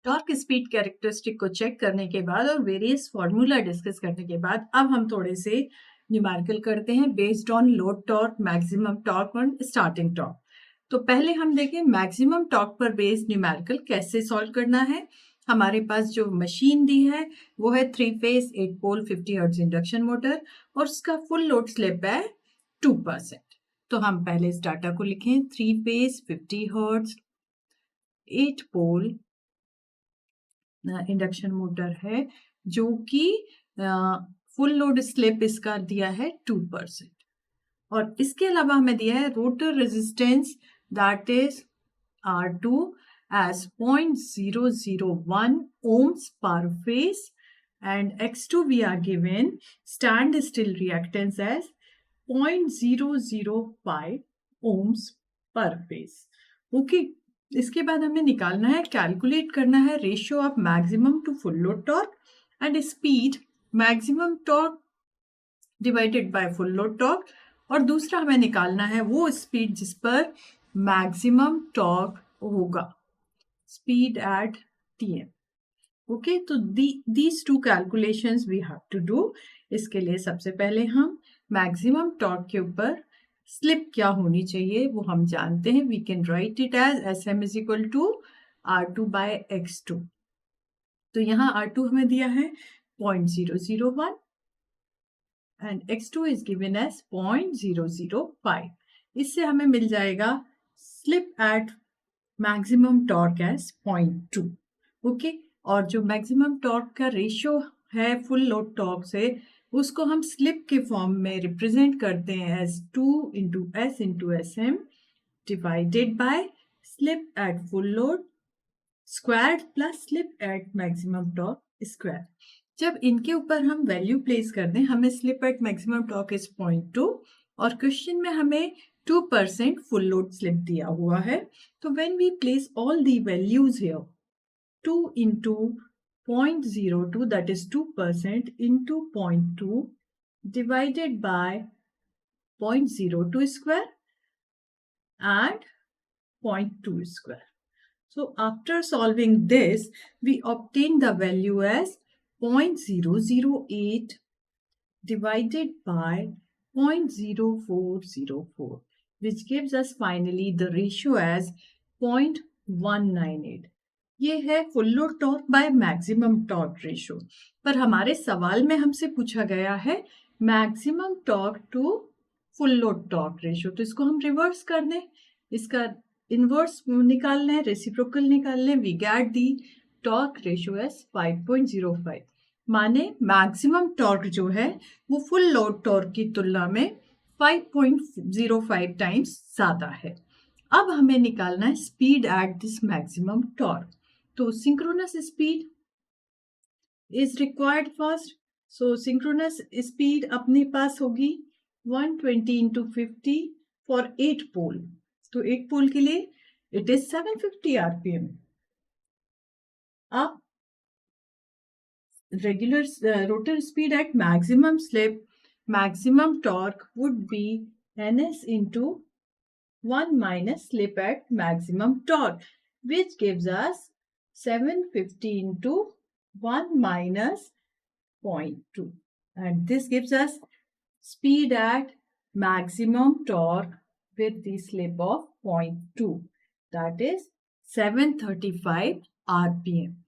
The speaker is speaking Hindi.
टॉर्क स्पीड कैरेक्टरिस्टिक को चेक करने के बाद और वेरियस फार्मूला डिस्कस करने के बाद अब हम थोड़े से न्यूमेरिकल करते हैं based on load torque, maximum torque और स्टार्टिंग टॉर्क। तो पहले हम देखें मैक्सिमम टॉर्क पर बेस्ड न्यूमेरिकल कैसे सॉल्व करना है। हमारे पास जो मशीन दी है वो है 3 फेज 8 पोल 50 हर्ट्ज इंडक्शन मोटर और उसका फुल लोड स्लिप है 2%। तो हम पहले इस डाटा को लिखें। 3 फेज 50 हर्ट्ज 8 पोल इंडक्शन मोटर है जो कि फुल लोड स्लिप इसका दिया है 2%। और इसके अलावा हमें दिया है rotor resistance that is R2 as 0.001 ohms per phase and X2 we are given standstill reactance as 0.005 ohms per phase. Okay. इसके बाद हमें निकालना है, कैलकुलेट करना है ratio of maximum to full load torque and speed maximum torque divided by full load torque, और दूसरा हमें निकालना है वो स्पीड जिस पर मैक्सिमम टॉर्क होगा, स्पीड एट Tm. ओके, तो these two calculations we have to do. इसके लिए सबसे पहले हम मैक्सिमम टॉर्क के ऊपर स्लिप क्या होनी चाहिए वो हम जानते हैं। We can write it as Sm is equal to R2 by X2। तो यहाँ R2 हमें दिया है 0.001 and X2 is given as 0.005. इससे हमें मिल जाएगा slip at maximum torque as 0.2। Okay, और जो मैक्सिमम टॉर्क का रेशियो है फुल लोड टॉर्क से उसको हम स्लिप के फॉर्म में रिप्रेजेंट करते हैं as 2 into S into Sm divided by slip at full load square plus slip at maximum torque square. जब इनके ऊपर हम वैल्यू प्लेस कर दें, हमें slip at maximum torque is 0.2 और क्वेश्चन में हमें 2% फुल लोड स्लिप दिया हुआ है। तो when we place all the values here, 2 into 0.02 that is 2% into 0.2 divided by 0.02 square and 0.2 square. So after solving this, we obtain the value as 0.008 divided by 0.0404, which gives us finally the ratio as 0.198. ये है full load torque by maximum torque ratio. पर हमारे सवाल में हमसे पूछा गया है maximum torque to full load torque ratio. तो इसको हम रिवर्स कर दें, इसका इनवर्स निकालना है, रेसिप्रोकल निकालना है। We get the torque ratio as 5.05, माने मैक्सिमम टॉर्क जो है वो फुल लोड टॉर्क की तुलना में 5.05 टाइम्स ज्यादा है। अब हमें निकालना है speed at this maximum torque. तो synchronous speed is required first. So synchronous speed अपने पास होगी 120 into 50 फॉर 8 पोल। तो 8 पोल के लिए इट इज 750 RPM। अब regular rotor speed at maximum slip, maximum torque would be ns into 1 minus slip at maximum torque, which gives us 750 into 1 minus 0.2, and this gives us speed at maximum torque with the slip of 0.2, that is 735 RPM.